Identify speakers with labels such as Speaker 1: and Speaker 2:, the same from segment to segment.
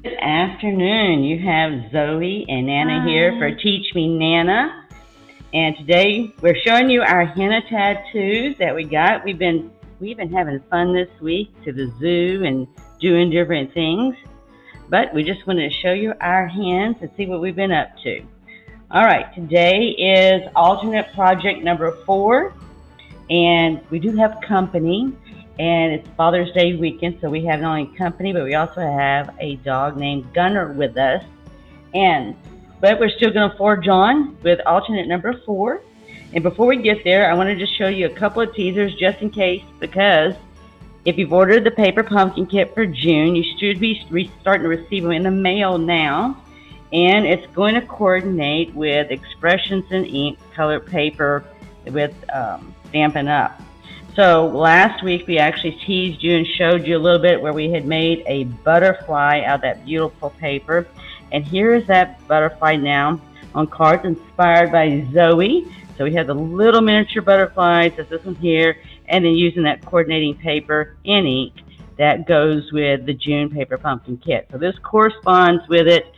Speaker 1: Good afternoon. You have Zoe and Nana here for Teach Me Nana. And today we're showing you our henna tattoos that we got. We've been having fun this week to the zoo and doing different things. But we just wanted to show you our hens and see what we've been up to. All right, today is alternate project number 4. And we do have company, and it's Father's Day weekend, so we have not only company, but we also have a dog named Gunner with us. But we're still going to forge on with alternate number 4. And before we get there, I want to just show you a couple of teasers just in case, because if you've ordered the paper pumpkin kit for June, you should be starting to receive them in the mail now. And it's going to coordinate with Expressions in Ink colored paper with Stampin' Up. So last week we actually teased you and showed you a little bit where we had made a butterfly out of that beautiful paper. And here is that butterfly now on cards inspired by Zoe. So we have the little miniature butterflies, that's this one here, and then using that coordinating paper in ink that goes with the June paper pumpkin kit. So this corresponds with it.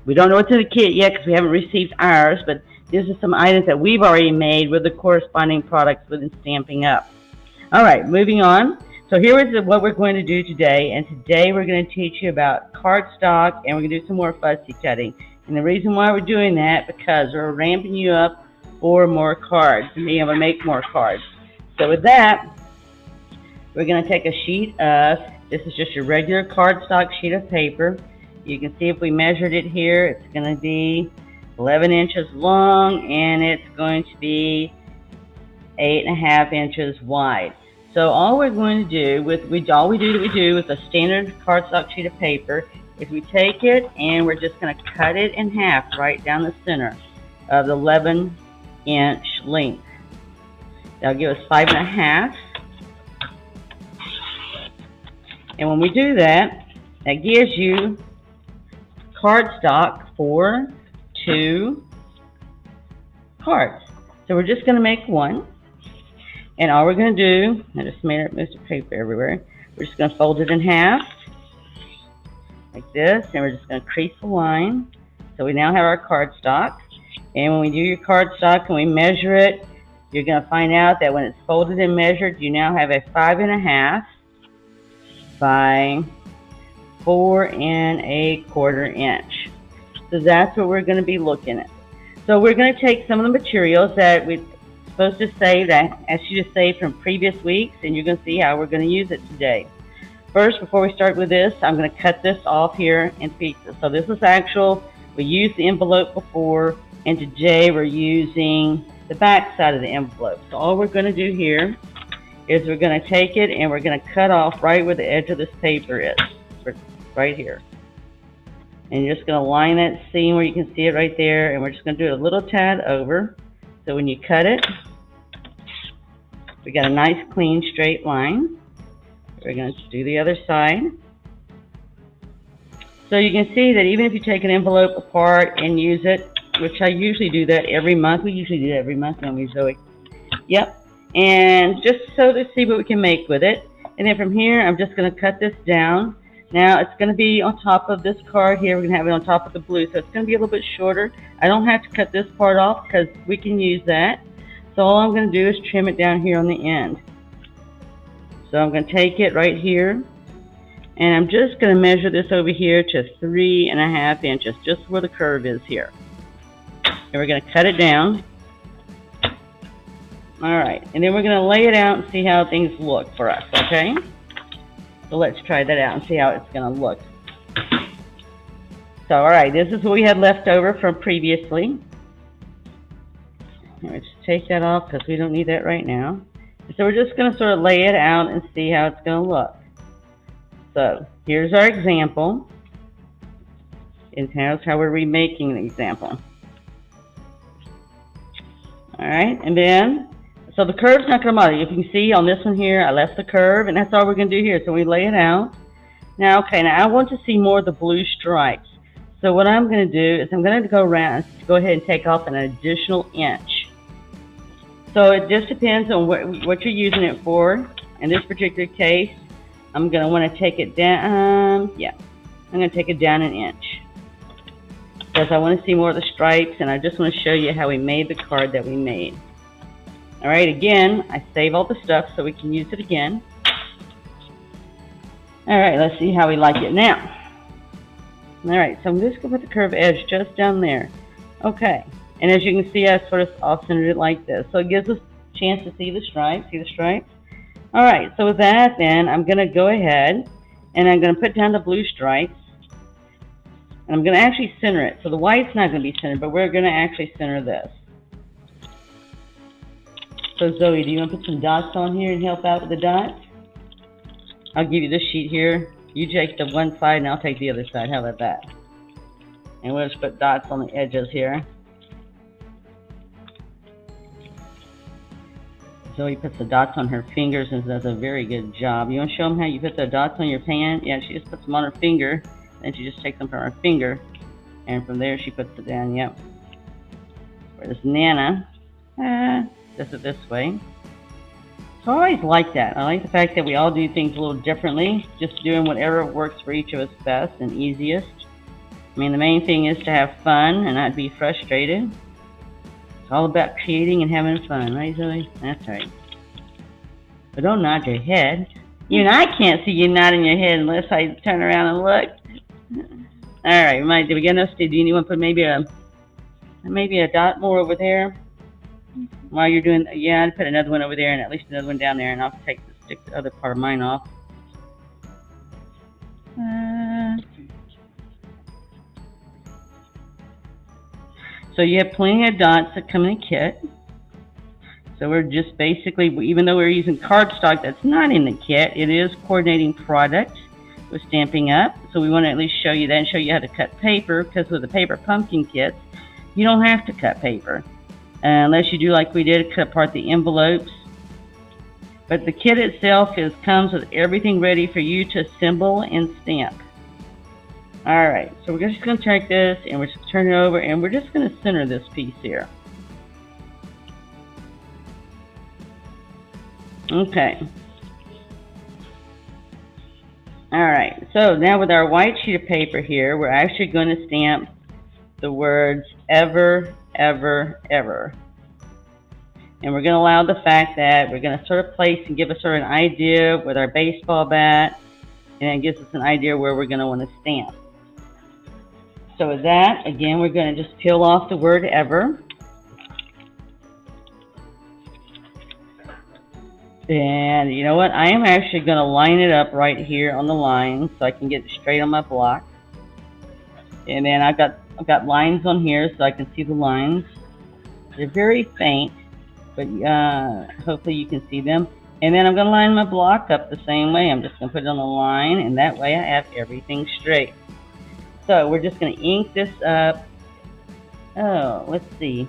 Speaker 1: We don't know what's in the kit yet because we haven't received ours, but these are some items that we've already made with the corresponding products within Stampin' Up. All right, moving on. So here is what we're going to do today, and today we're going to teach you about cardstock, and we're going to do some more fussy cutting. And the reason why we're doing that, because we're ramping you up for more cards and being able to make more cards. So with that, we're going to take a sheet of, this is just your regular cardstock sheet of paper. You can see if we measured it here, it's going to be 11 inches long, and it's going to be 8.5 inches wide. So all we're going to do with all we do with a standard cardstock sheet of paper is we take it and we're just going to cut it in half right down the center of the 11-inch length. That'll give us 5.5. And when we do that, that gives you cardstock for 2 cards. So we're just going to make one. And all we're going to do, I just made it most of paper everywhere. We're just going to fold it in half like this, and we're just going to crease the line. So we now have our cardstock. And when we do your cardstock and we measure it, you're going to find out that when it's folded and measured, you now have a 5.5 by 4.25 inch. So that's what we're going to be looking at. So we're going to take some of the materials that we're supposed to save, that I asked you to save from previous weeks, and you're going to see how we're going to use it today. First, before we start with this, I'm going to cut this off here in pieces. So this is actual, we used the envelope before, and today we're using the back side of the envelope. So all we're going to do here is we're going to take it and we're going to cut off right where the edge of this paper is, right here. And you're just going to line that seam where you can see it right there, and we're just going to do it a little tad over. So when you cut it, we got a nice clean straight line. We're going to do the other side. So you can see that even if you take an envelope apart and use it, which I usually do that every month. We usually do that every month, don't we, Zoe? Yep. And just so to see what we can make with it. And then from here, I'm just going to cut this down. Now it's going to be on top of this card here. We're going to have it on top of the blue, so it's going to be a little bit shorter. I don't have to cut this part off because we can use that. So all I'm going to do is trim it down here on the end. So I'm going to take it right here, and I'm just going to measure this over here to 3.5 inches, just where the curve is here. And we're going to cut it down. All right, and then we're going to lay it out and see how things look for us, okay? So let's try that out and see how it's going to look. So, all right, this is what we had left over from previously. Let's take that off because we don't need that right now. So we're just going to sort of lay it out and see how it's going to look. So here's our example. And here's how we're remaking the example. All right, and then, so the curve's not going to matter. You can see on this one here, I left the curve, and that's all we're going to do here. So we lay it out. Now, okay, now I want to see more of the blue stripes. So what I'm going to do is I'm going to go around, go ahead and take off an additional inch. So it just depends on what you're using it for. In this particular case, I'm going to want to take it down, I'm going to take it down an inch because I want to see more of the stripes, and I just want to show you how we made the card that we made. All right, again, I save all the stuff so we can use it again. All right, let's see how we like it now. All right, so I'm just going to put the curved edge just down there. Okay, and as you can see, I sort of off-centered it like this. So it gives us a chance to see the stripes. See the stripes? All right, so with that, then, I'm going to go ahead and I'm going to put down the blue stripes. And I'm going to actually center it. So the white's not going to be centered, but we're going to actually center this. So Zoe, do you want to put some dots on here and help out with the dots? I'll give you this sheet here. You take the one side and I'll take the other side. How about that? And we'll just put dots on the edges here. Zoe puts the dots on her fingers and does a very good job. You want to show them how you put the dots on your pan? Yeah, she just puts them on her finger. Then she just takes them from her finger, and from there she puts it down. Yep. Whereas Nana does it this way. So I always like that. I like the fact that we all do things a little differently, just doing whatever works for each of us best and easiest. I mean, the main thing is to have fun and not be frustrated. It's all about creating and having fun, right, Zoe? That's right. But don't nod your head. You and I can't see you nodding your head unless I turn around and look. All right, did we get enough? Do you want to put maybe a dot more over there while you're doing? Yeah, I'd put another one over there and at least another one down there, and I'll stick the other part of mine off. So you have plenty of dots that come in a kit. So we're just basically, even though we're using cardstock that's not in the kit, it is coordinating product with Stampin' Up. So we want to at least show you that and show you how to cut paper, because with the paper pumpkin kits, you don't have to cut paper. Unless you do like we did, cut apart the envelopes. But the kit itself comes with everything ready for you to assemble and stamp. Alright, so we're just going to take this and we're just going to turn it over and we're just going to center this piece here. Okay. Alright, so now with our white sheet of paper here, we're actually going to stamp the words ever, ever, ever. And we're going to allow the fact that we're going to sort of place and give us sort of an idea with our baseball bat, and it gives us an idea where we're going to want to stamp. So with that, again, we're going to just peel off the word ever. And you know what? I am actually going to line it up right here on the line so I can get it straight on my block. And then I've got lines on here so I can see the lines. They're very faint, but hopefully you can see them. And then I'm going to line my block up the same way. I'm just going to put it on the line, and that way I have everything straight. So we're just going to ink this up. Oh, let's see.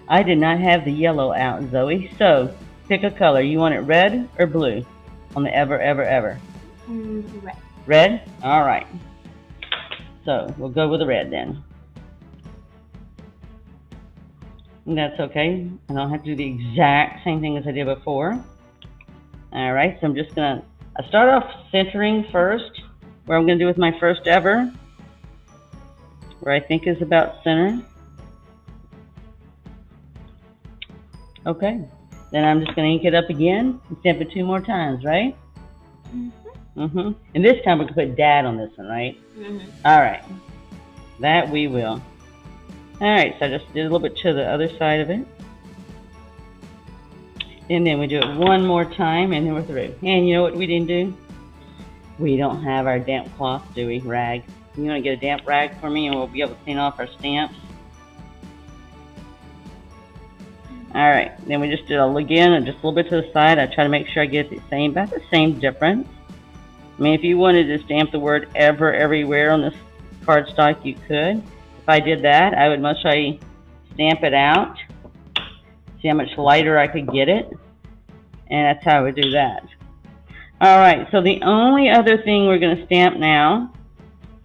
Speaker 1: I did not have the yellow out, Zoe. So pick a color. You want it red or blue on the ever, ever, ever?
Speaker 2: Red.
Speaker 1: Red? All right. So we'll go with the red then. And that's okay. I don't have to do the exact same thing as I did before. All right, so I'm just going to start off centering first, where I'm going to do with my first ever, where I think is about center. Okay, then I'm just going to ink it up again and stamp it 2 more times, right? Mm-hmm. And this time we can put Dad on this one, right? Mm-hmm. All right, that we will. All right, so I just did a little bit to the other side of it. And then we do it 1 more time, and then we're through. And you know what we didn't do? We don't have our damp cloth, do we? Rag. You want to get a damp rag for me, and we'll be able to clean off our stamps? All right, then we just did it again, and just a little bit to the side. I try to make sure I get about the same difference. I mean, if you wanted to stamp the word ever everywhere on this cardstock, you could. If I did that, I would most likely stamp it out. See how much lighter I could get it. And that's how I would do that. Alright, so the only other thing we're going to stamp now,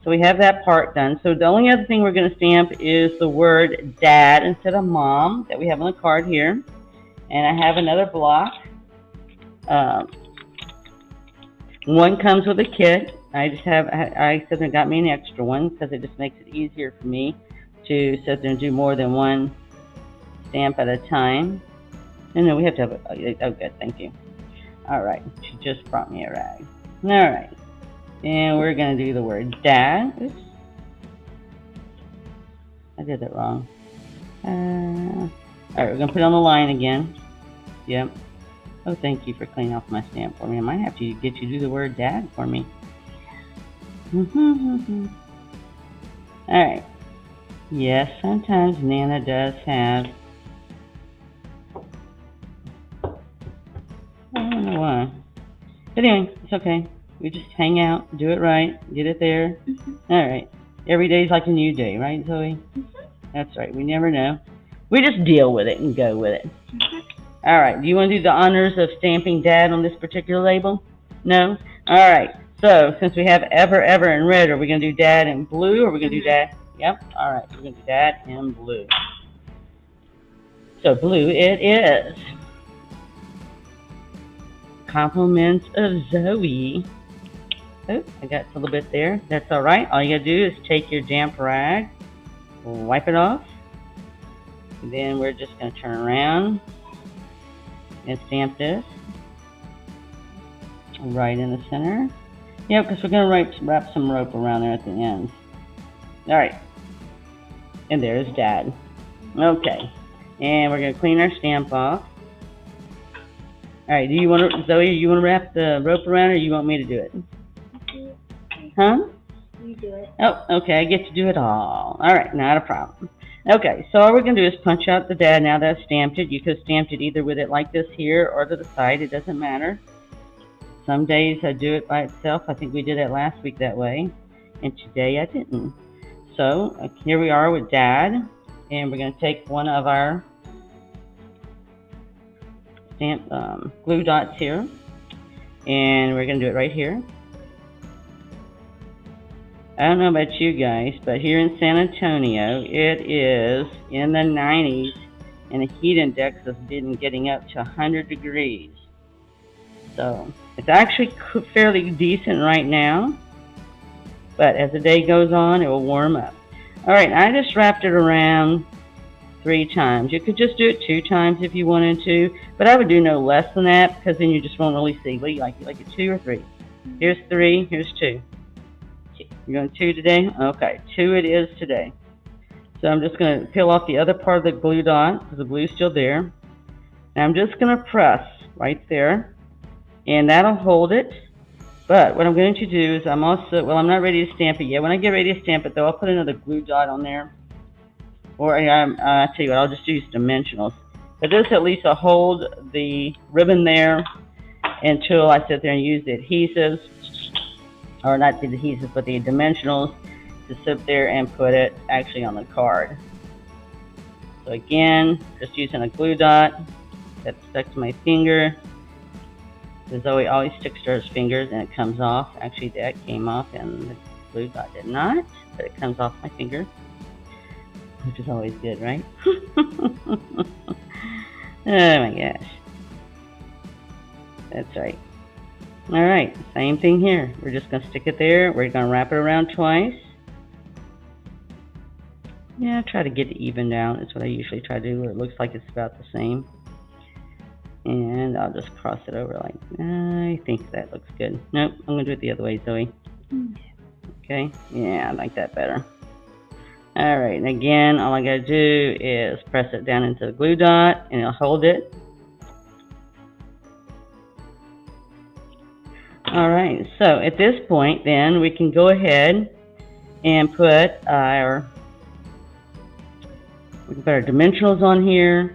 Speaker 1: so we have that part done. So the only other thing we're going to stamp is the word Dad instead of Mom that we have on the card here. And I have another block. One comes with a kit, I just have, I sit there and got me an extra one because it just makes it easier for me to sit there and do more than one stamp at a time. No, we have to have oh good, thank you. All right, she just brought me a rag. All right, and we're gonna do the word dad. Oops, I did it wrong. All right, we're gonna put it on the line again. Yep. Oh, thank you for cleaning off my stamp for me. I might have to get you to do the word dad for me. All right. Yes, sometimes Nana does have, I don't know why. But anyway, it's okay. We just hang out, do it right, get it there. All right. Every day's like a new day, right, Zoe? That's right. We never know. We just deal with it and go with it. All right. Do you want to do the honors of stamping dad on this particular label? No? All right. So since we have ever in red, are we going to do dad in blue or are we going to do dad? Yep. All right. We're going to do dad in blue. So blue it is. Compliments of Zoe. Oh, I got a little bit there. That's all right. All you got to do is take your damp rag, wipe it off. And then we're just going to turn around and stamp this right in the center. Yeah, because we're going to wrap some rope around there at the ends. All right. And there's Dad. Okay. And we're going to clean our stamp off. All right. Do you want to, Zoe, you want to wrap the rope around or you want me to do it? Huh?
Speaker 2: You do it.
Speaker 1: Oh, okay. I get to do it all. All right. Not a problem. Okay. So all we're going to do is punch out the Dad now that I've stamped it. You could have stamped it either with it like this here or to the side. It doesn't matter. Some days I do it by itself. I think we did it last week that way. And today I didn't. So here we are with Dad. And we're going to take one of our stamp glue dots here. And we're going to do it right here. I don't know about you guys, but here in San Antonio, it is in the 90s. And the heat index has been getting up to 100 degrees. So it's actually fairly decent right now, but as the day goes on, it will warm up. All right, I just wrapped it around 3 times. You could just do it 2 times if you wanted to, but I would do no less than that because then you just won't really see. What do you like? You like it 2 or 3? Here's 3, here's 2. You're going 2 today? Okay, 2 it is today. So I'm just going to peel off the other part of the glue dot because the glue's still there. And I'm just going to press right there. And that'll hold it. But what I'm going to do is I'm not ready to stamp it yet. When I get ready to stamp it, though, I'll put another glue dot on there. Or I'll tell you what, I'll just use dimensionals. But this at least will hold the ribbon there until I sit there and use the adhesives. Or not the adhesives, but the dimensionals to sit there and put it actually on the card. So again, just using a glue dot that stuck to my finger. So Zoe always sticks to her fingers and it comes off. Actually, that came off and the glue dot did not, but it comes off my finger, which is always good, right? Oh my gosh. That's right. All right, same thing here. We're just going to stick it there. We're going to wrap it around twice. Yeah, try to get it evened out. That's what I usually try to do, where it looks like it's about the same. And I'll just cross it over like, I think that looks good. Nope, I'm going to do it the other way, Zoe. Okay, yeah, I like that better. All right, and again, all I got to do is press it down into the glue dot and it'll hold it. All right, so at this point then we can go ahead and put our dimensionals on here.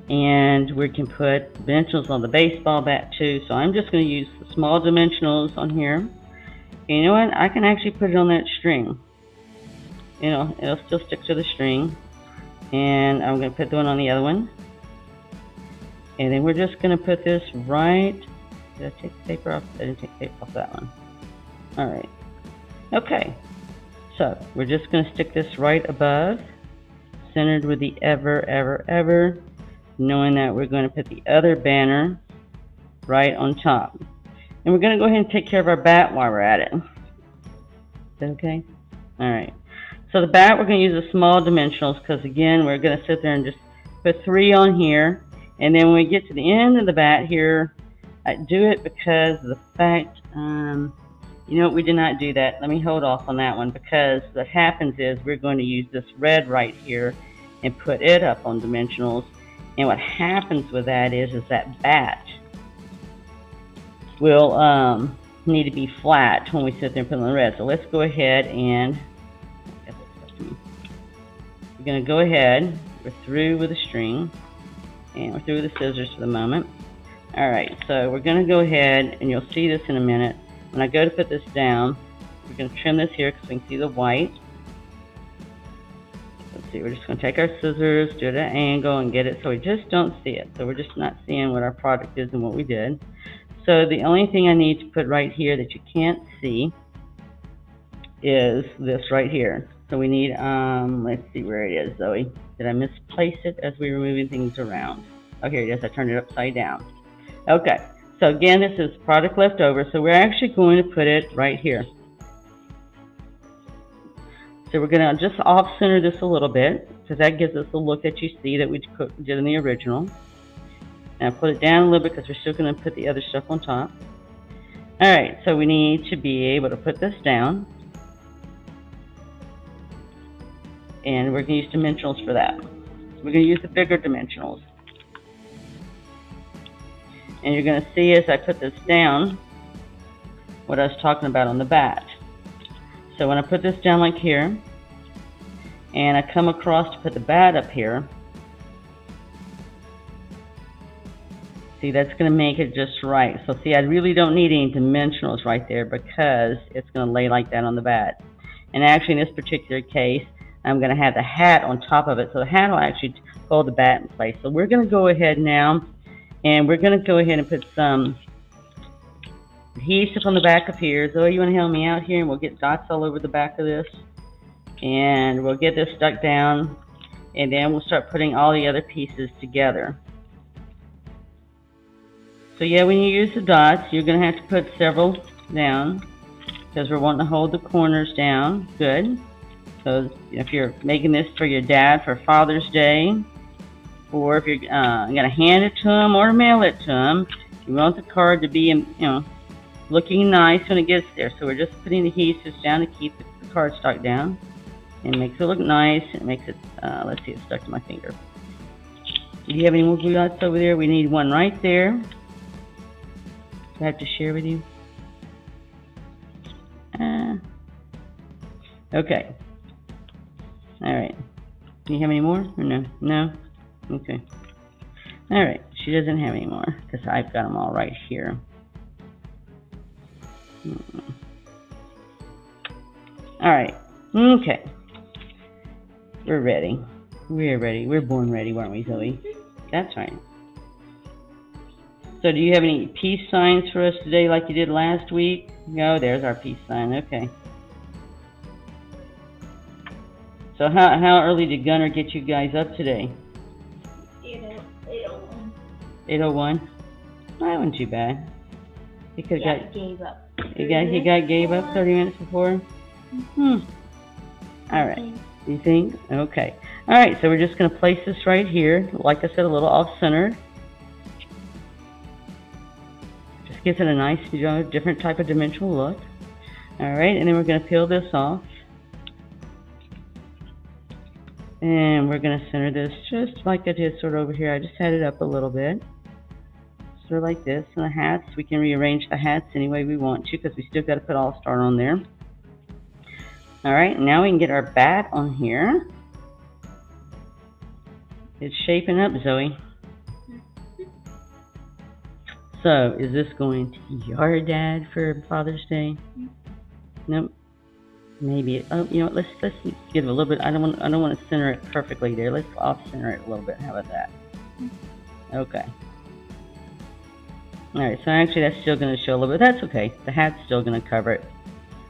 Speaker 1: And we can put dimensionals on the baseball bat too. So I'm just going to use the small dimensionals on here. And you know what? I can actually put it on that string. You know, it'll still stick to the string. And I'm going to put the one on the other one. And then we're just going to put this right. Did I take the paper off? I didn't take the paper off that one. All right. Okay. So we're just going to stick this right above, centered with the ever. Knowing that we're going to put the other banner right on top. And we're going to go ahead and take care of our bat while we're at it. that okay? All right. So the bat, we're going to use the small dimensionals because, again, we're going to sit there and just put 3 on here. And then when we get to the end of the bat here, I do it because of the fact, you know what, we did not do that. Let me hold off on that one because what happens is we're going to use this red right here and put it up on dimensionals. And what happens with that is that bat will need to be flat when we sit there and put on the red. So let's go ahead and we're going to go ahead. We're through with the string and we're through with the scissors for the moment. All right, so we're going to go ahead and you'll see this in a minute. When I go to put this down, we're going to trim this here because we can see the white. Let's see, we're just going to take our scissors, do it at an angle, and get it so we just don't see it. So we're just not seeing what our product is and what we did. So the only thing I need to put right here that you can't see is this right here. So we need, let's see where it is, Zoe. Did I misplace it as we were moving things around? Oh, here it is. I turned it upside down. Okay. So again, this is product left over. So we're actually going to put it right here. So we're going to just off-center this a little bit because that gives us the look that you see that we did in the original. And put it down a little bit because we're still going to put the other stuff on top. All right, so we need to be able to put this down. And we're going to use dimensionals for that. We're going to use the bigger dimensionals. And you're going to see as I put this down what I was talking about on the bat. So when I put this down like here, and I come across to put the bat up here, see, that's going to make it just right. So see, I really don't need any dimensionals right there because it's going to lay like that on the bat. And actually in this particular case, I'm going to have the hat on top of it. So the hat will actually hold the bat in place. So we're going to go ahead now and we're going to go ahead and put some adhesive on the back of here. Zoe, you want to help me out here? And we'll get dots all over the back of this. And we'll get this stuck down. And then we'll start putting all the other pieces together. So yeah, when you use the dots, you're going to have to put several down because we're wanting to hold the corners down. Good. So if you're making this for your dad for Father's Day, or if you're going to hand it to him or mail it to him, you want the card to be, you know, looking nice when it gets there. So we're just putting the adhesives down to keep the cardstock down. And it makes it look nice. It makes it, let's see, it's stuck to my finger. Do you have any more glue dots over there? We need one right there. Do I have to share with you? Okay. All right. Do you have any more or no? No? Okay. All right. She doesn't have any more because I've got them all right here. All right. Okay. We're ready. We're ready. We're born ready, weren't we, Zoe? That's right. So do you have any peace signs for us today like you did last week? No, there's our peace sign. Okay. So how early did Gunner get you guys up today?
Speaker 2: 8:01.
Speaker 1: 8:01? That wasn't too bad. He could
Speaker 2: Yeah,
Speaker 1: got
Speaker 2: he gave up.
Speaker 1: he gave up 30 minutes before? All right. You think? Okay. All right, so we're just going to place this right here. Like I said, a little off-centered. Just gives it a nice, you know, different type of dimensional look. All right, and then we're going to peel this off. And we're going to center this just like I did sort of over here. I just had it up a little bit. Sort of like this. And the hats, we can rearrange the hats any way we want to because we still got to put All-Star on there. All right, now we can get our bat on here. It's shaping up, Zoe. So, is this going to be your dad for Father's Day? Nope. Maybe. Oh, you know what? Let's give it a little bit. I don't want to center it perfectly there. Let's off center it a little bit. How about that? Okay. All right. So actually, that's still going to show a little bit. That's okay. The hat's still going to cover it.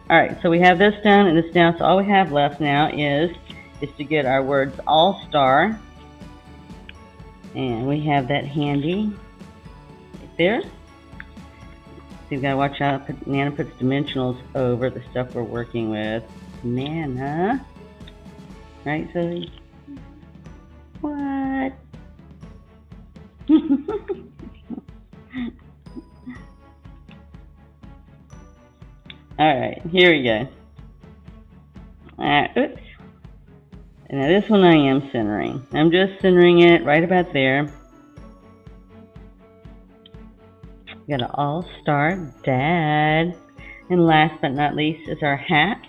Speaker 1: All right. So we have this down and this down. So all we have left now is to get our words All-Star, and we have that handy right there. you gotta watch out. Nana puts dimensionals over the stuff we're working with. Nana. Right, Zoe? What? Alright, here we go. Oops. And now this one I am centering. I'm just centering it right about there. We got an all-star dad. And last but not least is our hats.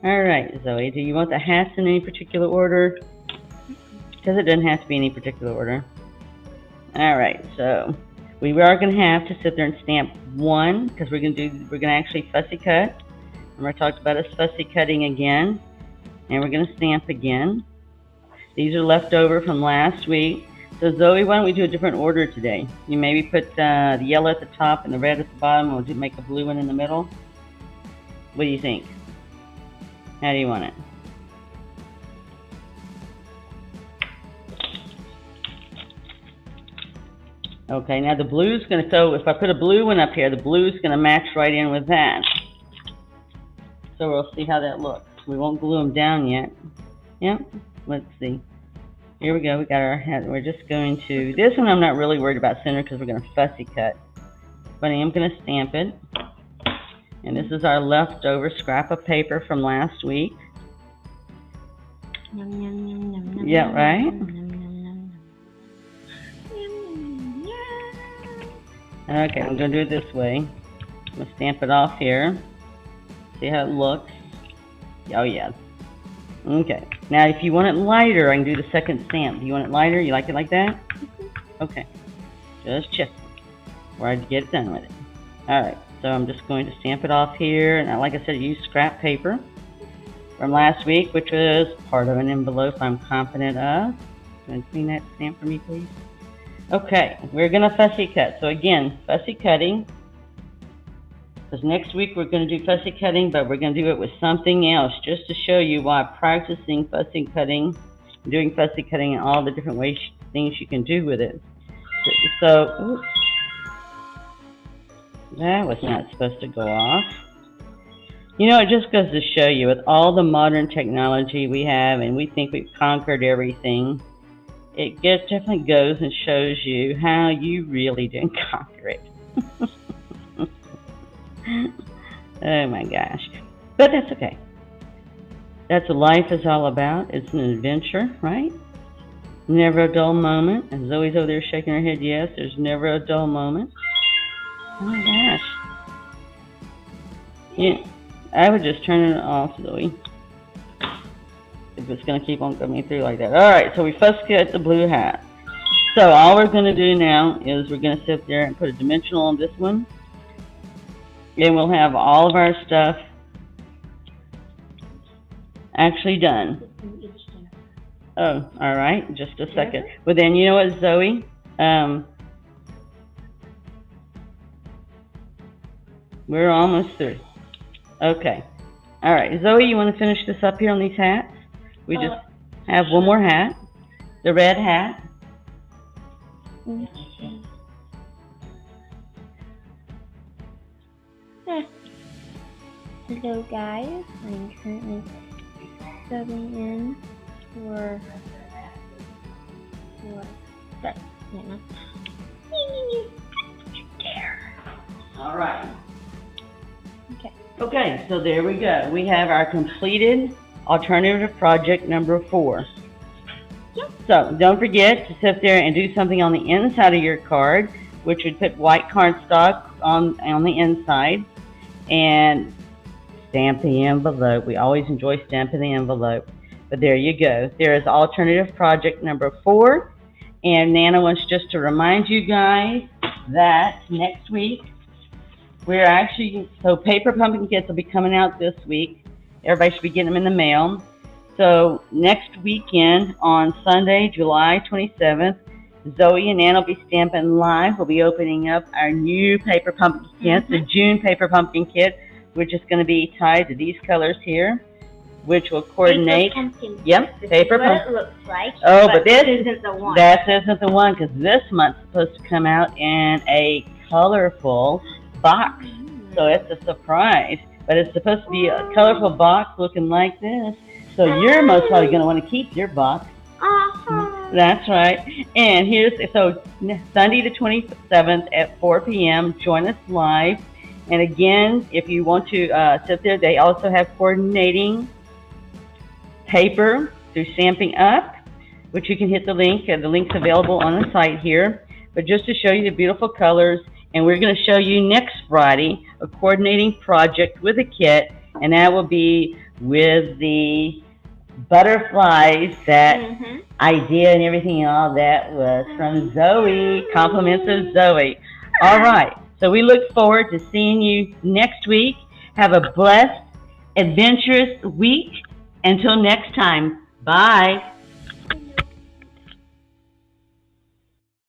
Speaker 1: Alright, Zoe, do you want the hats in any particular order? Because it doesn't have to be in any particular order. Alright, so we are going to have to sit there and stamp one, because we're going to actually fussy cut. Remember I talked about us fussy cutting again. And we're going to stamp again. These are left over from last week. So Zoe, why don't we do a different order today? You maybe put the yellow at the top and the red at the bottom, and we'll make a blue one in the middle. What do you think? How do you want it? Okay, now the blue's going to, so if I put a blue one up here, the blue's going to match right in with that. So we'll see how that looks. We won't glue them down yet. Yep, let's see. Here we go, we got our hat. We're just going to, this one I'm not really worried about center because we're going to fussy cut. But I am going to stamp it. And this is our leftover scrap of paper from last week.
Speaker 2: Yum, yum, yum, yum, yum,
Speaker 1: Yeah, right?
Speaker 2: yum, yum, yum, yum. Yum, yum.
Speaker 1: Okay, I'm going to do it this way. I'm going to stamp it off here. See how it looks? Oh, yeah. Okay. Now, if you want it lighter, I can do the second stamp. Do you want it lighter? You like it like that? Okay. Just check where I get it done with it. All right. So I'm just going to stamp it off here. And like I said, use scrap paper from last week, which was part of an envelope I'm confident of. Can you clean that stamp for me, please? Okay. We're going to fussy cut. So again, fussy cutting. Because next week we're going to do fussy cutting, but we're going to do it with something else, just to show you why practicing fussy cutting, doing fussy cutting, and all the different ways, things you can do with it. So, oops, that was not supposed to go off. You know, it just goes to show you, with all the modern technology we have, and we think we've conquered everything, it definitely goes and shows you how you really didn't conquer it. Oh my gosh. But that's okay. That's what life is all about. It's an adventure, right? Never a dull moment. And Zoe's over there shaking her head, yes, there's never a dull moment. Oh my gosh. Yeah, I would just turn it off, Zoe. If it's going to keep on coming through like that. Alright, so we first cut the blue hat. So all we're going to do now is we're going to sit there and put a dimensional on this one. And we'll have all of our stuff actually done. Oh, all right, just a second. Well then, you know what, Zoe? We're almost through. Okay. All right, Zoe, you want to finish this up here on these hats? We just have one more hat. The red hat.
Speaker 2: Hello guys, I'm currently subbing in for that, there.
Speaker 1: All right.
Speaker 2: Okay.
Speaker 1: Okay, so there we go. We have our completed alternative project number 4.
Speaker 2: Yep.
Speaker 1: So don't forget to sit there and do something on the inside of your card, which would put white cardstock on the inside, and stamp the envelope. We always enjoy stamping the envelope. But there you go. There is alternative project number 4. And Nana wants just to remind you guys that next week, we're actually, so paper pumpkin kits will be coming out this week. Everybody should be getting them in the mail. So next weekend on Sunday, July 27th, Zoe and Nana will be stamping live. We'll be opening up our new paper pumpkin kit, the June paper pumpkin kit, which is going to be tied to these colors here, which will coordinate.
Speaker 2: Paper pumpkin.
Speaker 1: Yep,
Speaker 2: This
Speaker 1: paper
Speaker 2: is what
Speaker 1: pumpkin.
Speaker 2: it looks like.
Speaker 1: Oh, but this
Speaker 2: isn't the one.
Speaker 1: That isn't the one, because this month's supposed to come out in a colorful box. So it's a surprise. But it's supposed to be a colorful box looking like this. So you're most probably going to want to keep your box. That's right. And so Sunday the 27th at 4 p.m. Join us live. And again, if you want to sit there, they also have coordinating paper through Stampin' Up, which you can hit the link. The link's available on the site here. But just to show you the beautiful colors, and we're going to show you next Friday a coordinating project with a kit, and that will be with the butterflies. That idea and everything and all that was from Zoe. Compliments of Zoe. All right. So we look forward to seeing you next week. Have a blessed, adventurous week. Until next time. Bye.